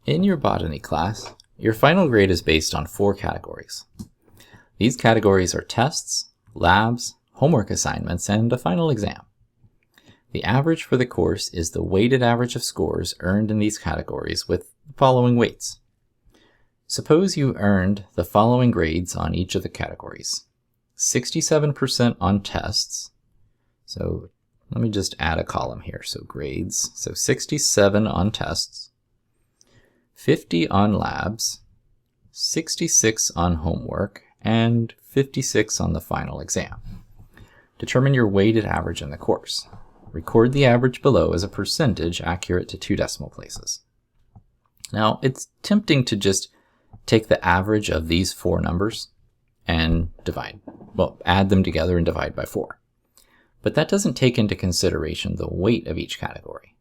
In your botany class, your final grade is based on 4 categories. These categories are tests, labs, homework assignments, and a final exam. The average for the course is the weighted average of scores earned in these categories with the following weights. Suppose you earned the following grades on each of the categories. 67% on tests. So let me just add a column here. So grades. So 67 on tests. 50 on labs, 66 on homework, and 56 on the final exam. Determine your weighted average in the course. Record the average below as a percentage accurate to 2 decimal places. Now, it's tempting to just take the average of these 4 numbers and add them together and divide by 4. But that doesn't take into consideration the weight of each category.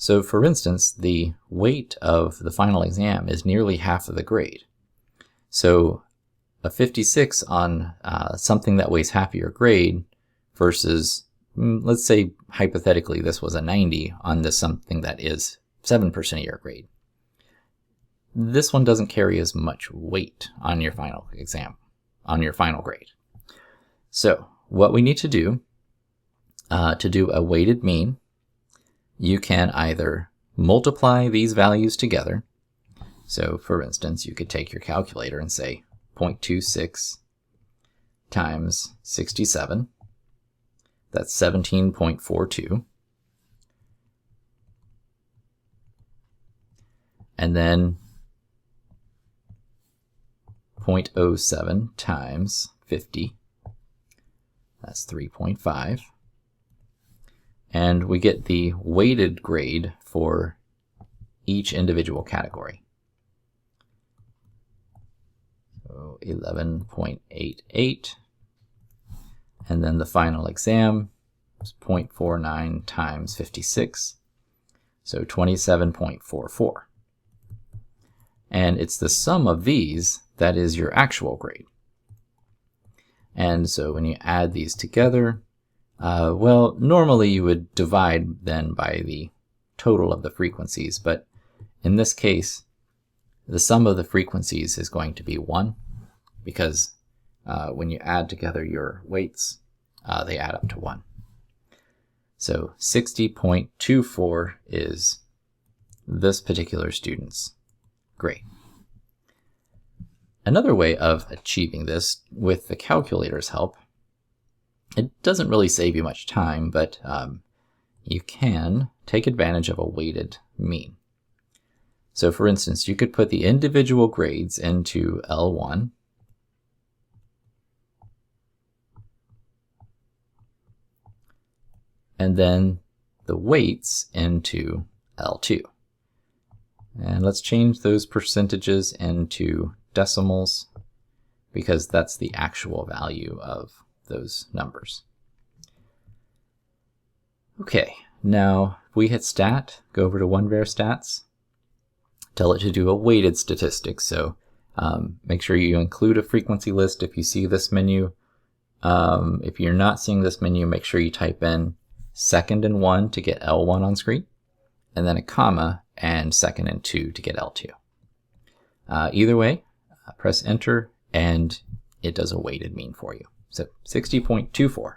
So for instance, the weight of the final exam is nearly half of the grade. So a 56 on something that weighs half of your grade versus, let's say hypothetically this was a 90 on this something that is 7% of your grade. This one doesn't carry as much weight on your final exam, on your final grade. So what we need to do a weighted mean, you can either multiply these values together. So for instance, you could take your calculator and say 0.26 times 67. That's 17.42. And then 0.07 times 50. That's 3.5. And we get the weighted grade for each individual category. So 11.88. And then the final exam is 0.49 times 56. So 27.44. And it's the sum of these that is your actual grade. And so when you add these together, normally you would divide then by the total of the frequencies, but in this case, the sum of the frequencies is going to be 1, because when you add together your weights, they add up to 1. So 60.24 is this particular student's grade. Another way of achieving this with the calculator's help, it doesn't really save you much time, but you can take advantage of a weighted mean. So for instance, you could put the individual grades into L1, and then the weights into L2. And let's change those percentages into decimals, because that's the actual value of those numbers. Okay, now if we hit stat, go over to OneVer Stats, tell it to do a weighted statistic. So make sure you include a frequency list if you see this menu. If you're not seeing this menu, make sure you type in second and 1 to get L1 on screen, and then a comma and second and 2 to get L2. Either way, press enter and it does a weighted mean for you. So 60.24.